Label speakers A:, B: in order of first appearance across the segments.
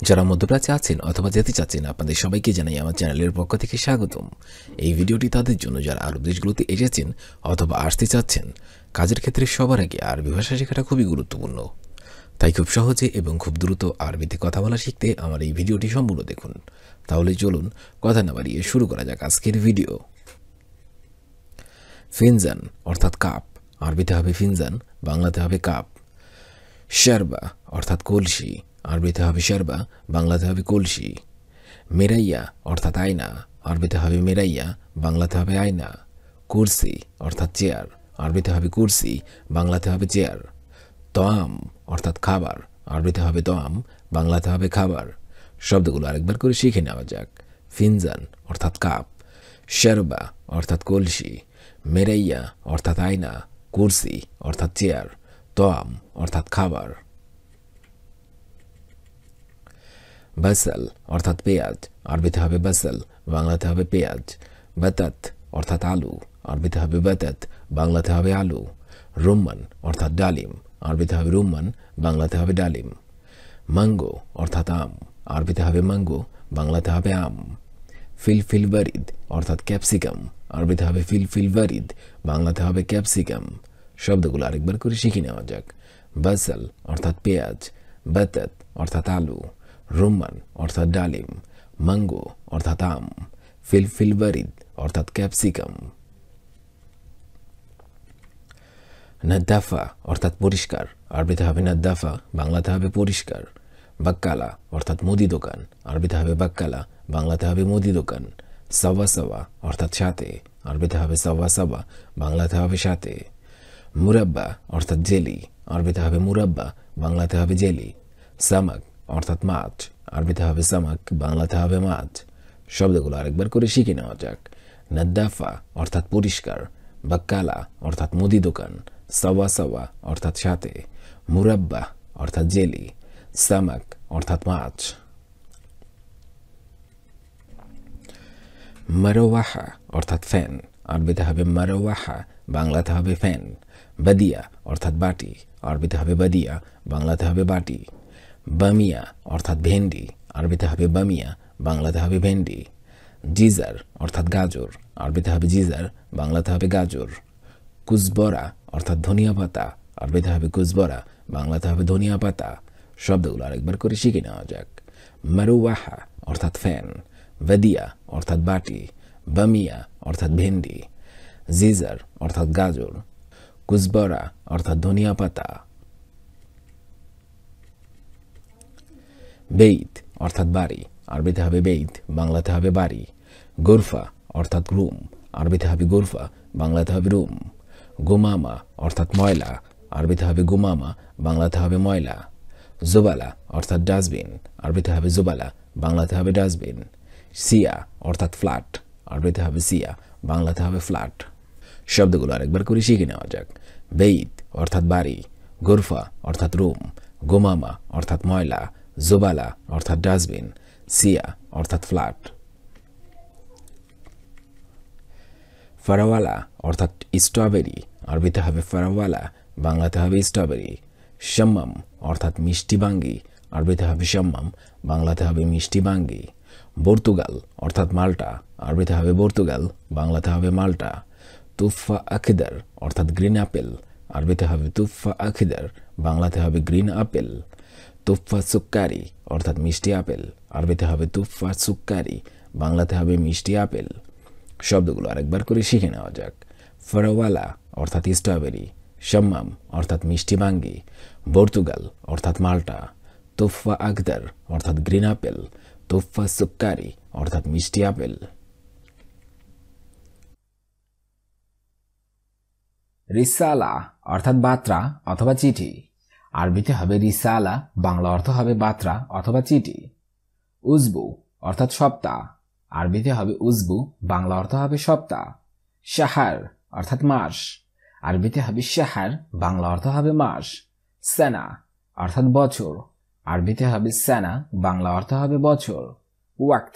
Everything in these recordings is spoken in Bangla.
A: যারা মধ্যপ্রাচ্যে আছেন অথবা যেতে চাচ্ছেন আপনাদের সবাইকে জানাই আমার চ্যানেলের পক্ষ থেকে স্বাগতম। এই ভিডিওটি তাদের জন্য যারা আরব দেশগুলোতে এসেছেন অথবা আসতে চাচ্ছেন। কাজের ক্ষেত্রে সবার আগে আরবি ভাষা শেখাটা খুবই গুরুত্বপূর্ণ, তাই খুব সহজে এবং খুব দ্রুত আরবিতে কথা বলা শিখতে আমার এই ভিডিওটি সম্পূর্ণ দেখুন। তাহলে চলুন কথা না বাড়িয়ে শুরু করা যাক আজকের ভিডিও। ফিনজান অর্থাৎ কাপ, আরবিতে হবে ফিনজান, বাংলাতে হবে কাপ। শারবা অর্থাৎ কলসি, আরবিতে হবে শারবা, বাংলাতে হবে কলসি। মেরাইয়া অর্থাৎ আয়না, আরবিতে হবে মেরাইয়া, বাংলাতে হবে আয়না। কুরসি অর্থাৎ চেয়ার, আরবিতে হবে কুরসি, বাংলাতে হবে চেয়ার। তোয়াম অর্থাৎ খাবার, আরবিতে হবে তোয়াম, বাংলাতে হবে খাবার। শব্দগুলো আরেকবার করে শিখে নেওয়া যাক। ফিনজান অর্থাৎ কাপ, শারবা অর্থাৎ কলসি, মেরাইয়া অর্থাৎ আয়না, কুরসি অর্থাৎ চেয়ার, তোয়াম অর্থাৎ খাবার। বাসাল অর্থাৎ পেঁয়াজ, আরবিতে হবে বাসাল, বাংলাতে হবে পেঁয়াজ। বাতাত অর্থাৎ আলু, আরবিতে হবে বাতাত, বাংলাতে হবে আলু। রুম্মান অর্থাৎ ডালিম, আরবিতে হবে রুম্মান, বাংলাতে হবে ডালিম। ম্যাঙ্গো অর্থাৎ আম, আরবিতে হবে ম্যাঙ্গো, বাংলাতে হবে আম। ফিলফিল বারিদ অর্থাৎ ক্যাপসিকাম, আরবিতে হবে ফিলফিল বারিদ, বাংলাতে হবে ক্যাপসিকাম। শব্দগুলো আরেকবার করে শিখে নেওয়া যাক। বাসাল অর্থাৎ পেঁয়াজ, বাতাত অর্থাৎ আলু, রুম্মান অর্থাৎ ডালিম, ম্যাঙ্গো অর্থাৎ আম, ফিলফিল বারিদ অর্থাৎ ক্যাপসিকাম। নাদ্দাফা অর্থাৎ পরিষ্কার, আরবিতে হবে নাদ্দাফা, বাংলাতে হবে পরিষ্কার। বাক্কালা অর্থাৎ মুদি দোকান, আরবিতে হবে বাক্কালা, বাংলাতে হবে মুদি দোকান। সাওয়া সাওয়া অর্থাৎ সাথে, আরবিতে হবে সাওয়া সাওয়া, বাংলাতে হবে সাথে। মুরাব্বা অর্থাৎ জেলি, আরবিতে হবে মুরাব্বা, বাংলাতে হবে জেলি। সামাক অর্থাৎ মাছ, আরবিতে হবে সামাক, বাংলাতে হবে মাছ। শব্দগুলো আরেকবার করে শিখে নেওয়া যাক। নাদ্দাফা অর্থাৎ পরিষ্কার, বাক্কালা অর্থাৎ মুদি দোকান, সাওয়া সাওয়া অর্থাৎ সাথে, মুরাব্বা অর্থাৎ জেলি, সামাক অর্থাৎ মাছ। মারওয়াহা অর্থাৎ ফ্যান, আরবিতে হবে মারওয়াহা, বাংলাতে হবে ফ্যান। বাদিয়া অর্থাৎ বাটি, আরবিতে হবে বাদিয়া, বাংলাতে হবে বাটি। বামিয়া অর্থাৎ ভেন্ডি, আরবিতে হবে বামিয়া, বাংলাতে হবে ভেন্ডি। জিজার অর্থাৎ গাজর, আরবিতে হবে জিজার, বাংলাতে হবে গাজর। কুজবরা অর্থাৎ ধনিয়া পাতা, আরবিতে হবে কুজবরা, বাংলাতে হবে ধনিয়া পাতা। শব্দগুলো আরেকবার করে শিখে নেওয়া যাক। মারুওয়াহা অর্থাৎ ফ্যান, বাদিয়া অর্থাৎ বাটি, বামিয়া অর্থাৎ ভেন্ডি, জিজার অর্থাৎ গাজর, কুজবরা অর্থাৎ ধনিয়া পাতা। বেইত অর্থাৎ বাড়ি, আরবিতে হবে বেইত, বাংলাতে হবে বাড়ি। গোরফা অর্থাৎ রুম, আরবিতে হবে গোরফা, বাংলাতে হবে রুম। গুমামা অর্থাৎ ময়লা, আরবিতে হবে গুমামা, বাংলাতে হবে ময়লা। জোবালা অর্থাৎ ডাস্টবিন, আরবিতে হবে জোবালা, বাংলাতে হবে ডাস্টবিন। সিয়া অর্থাৎ ফ্ল্যাট, আরবিতে হবে সিয়া, বাংলাতে হবে ফ্ল্যাট। শব্দগুলো আরেকবার করে শিখে নেওয়া যাক। বেইত অর্থাৎ বাড়ি, গোরফা অর্থাৎ রুম, গোমামা অর্থাৎ ময়লা, জোবালা অর্থাৎ ডাস্টবিন, সিয়া অর্থাৎ ফ্ল্যাট। ফারাওয়ালা অর্থাৎ স্ট্রবেরি, আরবিতে হবে ফারাওয়ালা, বাংলাতে হবে স্ট্রবেরি। শাম্মাম অর্থাৎ মিষ্টি বাঙ্গি, আরবিতে হবে শাম্মাম, বাংলাতে হবে মিষ্টি বাঙ্গি। পর্তুগাল অর্থাৎ মাল্টা, আরবিতে হবে পর্তুগাল, বাংলাতে হবে মাল্টা। তুফা আখিদার অর্থাৎ গ্রিন আপেল, আরবিতে হবে তুফা আখিদার, বাংলাতে হবে গ্রিন আপেল। তুফা সুক্কারি অর্থাৎ মিষ্টি আপেল, আরবিতে হবে তুফা সুক্কারি, বাংলাতে হবে মিষ্টি আপেল। শব্দগুলো আরেকবার করে শিখে নেওয়া যাক। ফারাওয়ালা অর্থাৎ স্ট্রবেরি, শাম্মাম অর্থাৎ মিষ্টি বাঙ্গি, পর্তুগাল অর্থাৎ মাল্টা, তুফা আখদার অর্থাৎ গ্রিন আপেল, তুফা সুক্কারি অর্থাৎ মিষ্টি আপেল।
B: রিসালা অর্থাৎ বার্তা অথবা চিঠি, আরবিতে হবে রিসালা, বাংলা অর্থ হবে বার্তা অথবা চিঠি। উজবু অর্থাৎ সপ্তাহ, আরবিতে হবে উজবু, বাংলা অর্থ হবে সপ্তাহ। শাহার অর্থাৎ মাস, আরবিতে হবে শাহার, বাংলা অর্থ হবে মাস। সানা অর্থাৎ বছর, আরবিতে হবে সানা, বাংলা অর্থ হবে বছর। ওয়াক্ত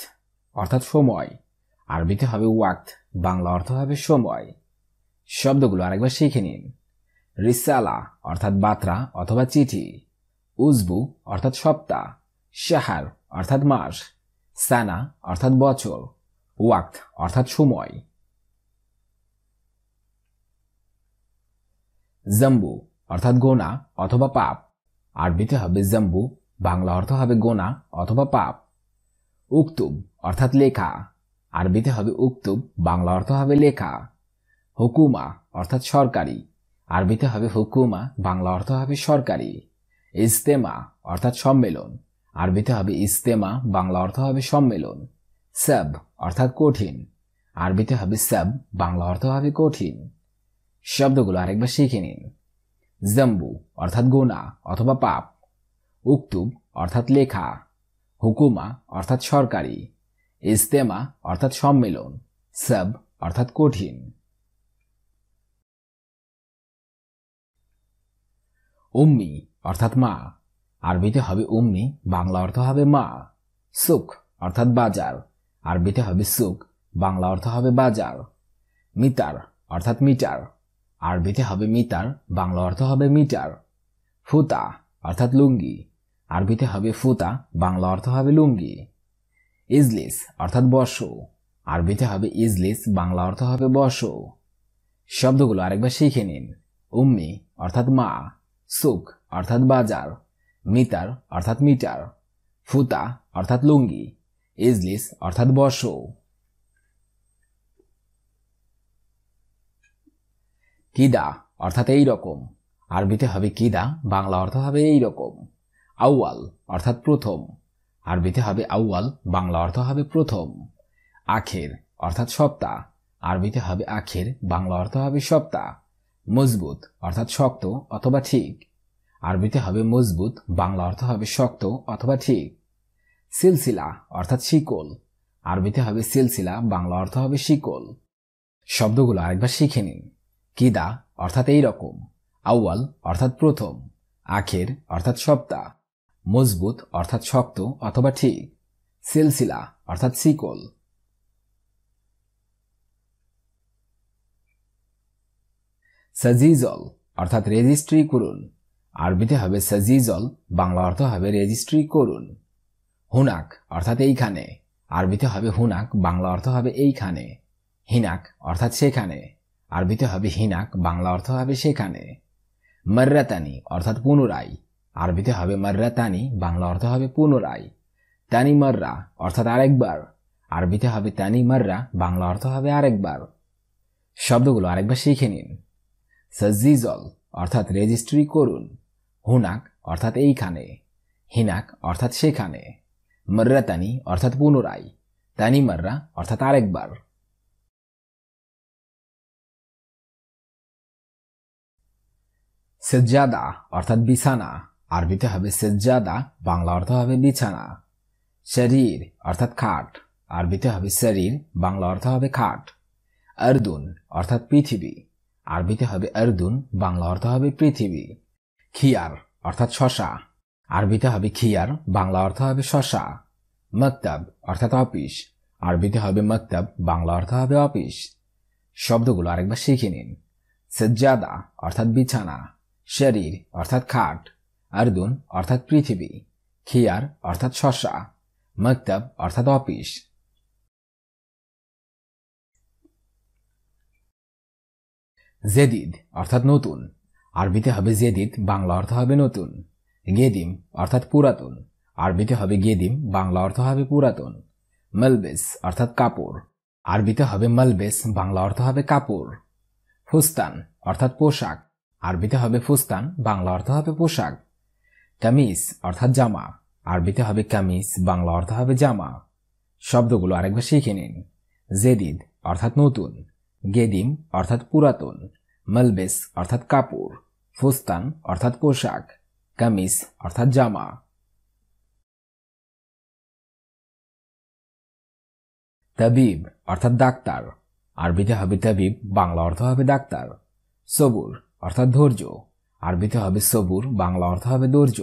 B: অর্থাৎ সময়, আরবিতে হবে ওয়াক্ত, বাংলা অর্থ হবে সময়। শব্দগুলো আরেকবার শিখে নিন। রিসালা অর্থাৎ বার্তা অথবা চিঠি, উজবু অর্থাৎ সপ্তাহ, শাহর অর্থাৎ মাস, সানা অর্থাৎ বছর, ওয়াক্ত অর্থাৎ সময়। জম্বু অর্থাৎ গোনা অথবা পাপ, আরবিতে হবে জম্বু, বাংলা অর্থ হবে গোনা অথবা পাপ। উক্তুব অর্থাৎ লেখা, আরবিতে হবে উক্তুব, বাংলা অর্থ হবে লেখা। হুকুমা অর্থাৎ সরকারি, আরবিতে হবে হুকুমা, বাংলা অর্থ হবে সরকারি। ইজতেমা অর্থাৎ সম্মেলন, আরবিতে হবে ইজতেমা, বাংলা অর্থ হবে সম্মেলন। সাব অর্থাৎ কঠিন, আরবিতে হবে সাব, বাংলা অর্থ হবে কঠিন। শব্দগুলো আরেকবার শিখে নিন। জম্বু অর্থাৎ গোনা অথবা পাপ, উক্তুব অর্থাৎ লেখা, হুকুমা অর্থাৎ সরকারি, ইজতেমা অর্থাৎ সম্মেলন, সাব অর্থাৎ কঠিন। উম্মি অর্থাৎ মা, আরবিতে হবে উম্মি, বাংলা অর্থ হবে মা। সুক অর্থাৎ বাজার, আরবিতে হবে সুক, বাংলা অর্থ হবে বাজার। মিতার অর্থাৎ মিটার, আরবিতে হবে মিতার, বাংলা অর্থ হবে মিটার। ফুতা অর্থাৎ লুঙ্গি, আরবিতে হবে ফুতা, বাংলা অর্থ হবে লুঙ্গি। ইজলিস অর্থাৎ বসো, আরবিতে হবে ইজলিস, বাংলা অর্থ হবে বসো। শব্দগুলো আরেকবার শিখে নিন। উম্মি অর্থাৎ মা, সুক অর্থাৎ বাজার, মিতার অর্থাৎ মিটার, ফুতা অর্থাৎ লুঙ্গি, ইজলিস অর্থাৎ বসো। কিদা অর্থাৎ এই রকম, আরবিতে হবে কিদা, বাংলা অর্থ হবে এই রকম। আউয়াল অর্থাৎ প্রথম, আরবিতে হবে আউয়াল, বাংলা অর্থ হবে প্রথম। আখের অর্থাৎ সপ্তাহ, আরবিতে হবে আখের, বাংলা অর্থ হবে সপ্তাহ। মজবুত অর্থাৎ শক্ত অথবা ঠিক, আরবিতে হবে মজবুত, বাংলা অর্থ হবে শক্ত অথবা ঠিক। সিলসিলা অর্থাৎ শিকল, আরবিতে হবে সিলসিলা, বাংলা অর্থ হবে শিকল। শব্দগুলো আরেকবার শিখে নিন। কিদা অর্থাৎ এই রকম, আউয়াল অর্থাৎ প্রথম, আখের অর্থাৎ সপ্তাহ, মজবুত অর্থাৎ শক্ত অথবা ঠিক, সিলসিলা অর্থাৎ শিকল। সাজিজল অর্থাৎ রেজিস্ট্রি করুন, আরবিতে হবে সাজিজল, বাংলা অর্থ হবে রেজিস্ট্রি করুন। হুনাক অর্থাৎ এইখানে, আরবিতে হবে হুনাক, বাংলা অর্থ হবে এইখানে। হিনাক অর্থাৎ সেখানে, আরবিতে হবে হিনাক, বাংলা অর্থ হবে সেখানে। মাররাতানি অর্থাৎ পুনরায়, আরবিতে হবে মাররাতানি, বাংলা অর্থ হবে পুনরায়। তানি মাররা অর্থাৎ আরেকবার, আরবিতে হবে তানি মাররা, বাংলা অর্থ হবে আরেকবার। শব্দগুলো আরেকবার শিখে নিন। সাজিজল অর্থাৎ রেজিস্ট্রি করুন, হুনাক অর্থাৎ এইখানে, হিনাক অর্থাৎ সেখানে, মাররাতানি অর্থাৎ পুনরায়, তানি মাররা অর্থাৎ আরেকবার। সেজ্জাদা অর্থাৎ বিছানা, আরবিতে হবে সেজ্জাদা, বাংলা অর্থ হবে বিছানা। শরীর অর্থাৎ খাট, আরবিতে হবে শরীর, বাংলা অর্থ হবে খাট। আরদুন অর্থাৎ পৃথিবী, আরবিতে হবে আরদুন, বাংলা অর্থ হবে পৃথিবী। খিয়ার অর্থাৎ শশা, আরবিতে হবে খিয়ার, বাংলা অর্থ হবে শশা। মক্তব অর্থাৎ অফিস, আরবিতে হবে মক্তব, বাংলা অর্থ হবে অফিস। শব্দগুলো আরেকবার শিখে নিন। সেজ্জাদা অর্থাৎ বিছানা, শরীর অর্থাৎ খাট, আরদুন অর্থাৎ পৃথিবী, খিয়ার অর্থাৎ শশা, মক্তব অর্থাৎ অফিস। জেদিদ অর্থাৎ নতুন, আরবিতে হবে জেদিদ, বাংলা অর্থ হবে নতুন। গেদিম অর্থাৎ পুরাতন, আরবিতে হবে গেদিম, বাংলা অর্থ হবে পুরাতন। মালবেস অর্থাৎ কাপড়, আরবিতে হবে মালবেস, বাংলা অর্থ হবে কাপড়। ফুস্তান অর্থাৎ পোশাক, আরবিতে হবে ফুস্তান, বাংলা অর্থ হবে পোশাক। কামিজ অর্থাৎ জামা, আরবিতে হবে কামিজ, বাংলা অর্থ হবে জামা। শব্দগুলো আরেকবার শিখে নিন। জেদিদ অর্থাৎ নতুন, গেদিম অর্থাৎ পুরাতন, মালবেস অর্থাৎ কাপড়, ফুস্তান অর্থাৎ পোশাক, কামিজ অর্থাৎ জামা। তাবিব অর্থাৎ ডাক্তার, আরবিতে হবে তাবিব, বাংলা অর্থ হবে ডাক্তার। সবুর অর্থাৎ ধৈর্য, আরবিতে হবে সবুর, বাংলা অর্থ হবে ধৈর্য।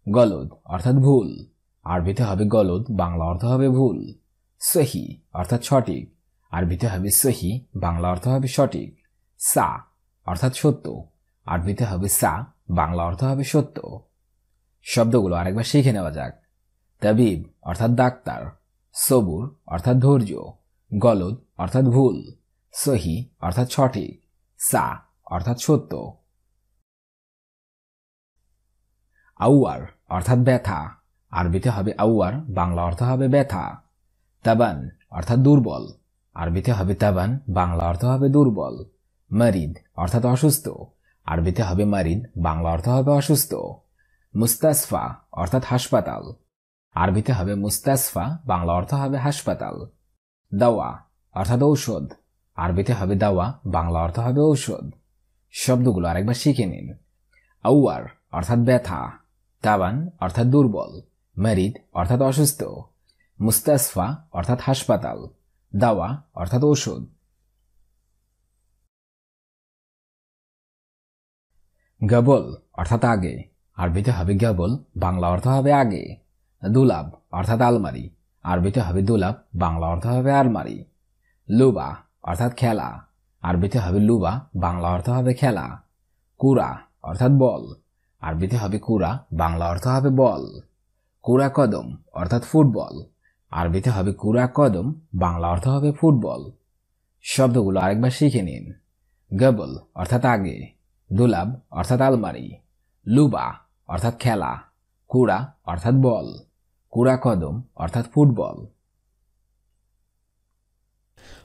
B: গলদ অর্থাৎ ভুল, আরবিতে হবে গলদ, বাংলা অর্থ হবে ভুল। সহি অর্থাৎ সঠিক, আরবিতে হবে সহি, বাংলা অর্থ হবে সঠিক। সা অর্থাৎ সত্য, আরবিতে হবে সা, বাংলা অর্থ হবে সত্য। শব্দগুলো আরেকবার শিখে নেওয়া যাক। তাবিব অর্থাৎ ডাক্তার, সবুর অর্থাৎ ধৈর্য, গলদ অর্থাৎ ভুল, সহি অর্থাৎ সঠিক, সা অর্থাৎ সত্য। আউয়ার অর্থাৎ ব্যথা, আরবিতে হবে আউয়ার, বাংলা অর্থ হবে ব্যথা। তাবান অর্থাৎ দুর্বল, আরবিতে হবে তাবান, বাংলা অর্থ হবে দুর্বল। মারিদ অর্থাৎ অসুস্থ, আরবিতে হবে মারিদ, বাংলা অর্থ হবে অসুস্থ। মুস্তাসফা অর্থাৎ হাসপাতাল, আরবিতে হবে মুস্তাসফা, বাংলা অর্থ হবে হাসপাতাল। দাওয়া অর্থাৎ ঔষধ, আরবিতে হবে দাওয়া, বাংলা অর্থ হবে ঔষধ। শব্দগুলো আরেকবার শিখে নিন। আউয়ার অর্থাৎ ব্যথা, তাবান অর্থাৎ দুর্বল, মারিদ অর্থাৎ অসুস্থ, মুস্তাসফা অর্থাৎ হাসপাতাল, দাওয়া অর্থাৎ ঔষধ। গবল অর্থাৎ আগে, আরবিতে হবে গবল, বাংলা অর্থ হবে আগে। দুলাব অর্থাৎ আলমারি, আরবিতে হবে দুলাব, বাংলা অর্থ হবে আলমারি। লুবা অর্থাৎ খেলা, আরবিতে হবে লুবা, বাংলা অর্থ হবে খেলা। কুরা অর্থাৎ বল, আরবিতে হবে কুরা, বাংলা অর্থ হবে বল। কুরা কদম অর্থাৎ ফুটবল, আরবিতে হবে কুরা কদম, বাংলা অর্থ হবে ফুটবল। শব্দগুলো আরেকবার শিখে নিন। গবল অর্থাৎ আগে, দুলাব অর্থাৎ আলমারি, লুবা অর্থাৎ খেলা, কুরা অর্থাৎ বল, কুরা কদম অর্থাৎ ফুটবল।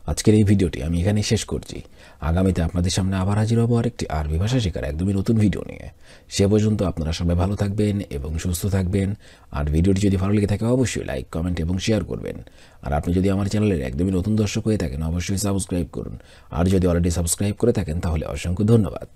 A: আজকের এই ভিডিওটি আমি এখানে শেষ করছি। আগামীতে আপনাদের সামনে আবার হাজির হব আরেকটি আরবি ভাষা শেখার একদমই নতুন ভিডিও নিয়ে। সে পর্যন্ত আপনারা সবাই ভালো থাকবেন এবং সুস্থ থাকবেন। আর ভিডিওটি যদি ভালো লেগে থাকে অবশ্যই লাইক, কমেন্ট এবং শেয়ার করবেন। আর আপনি যদি আমার চ্যানেলের একদমই নতুন দর্শক হয়ে থাকেন অবশ্যই সাবস্ক্রাইব করুন। আর যদি অলরেডি সাবস্ক্রাইব করে থাকেন তাহলে অসংখ্য ধন্যবাদ।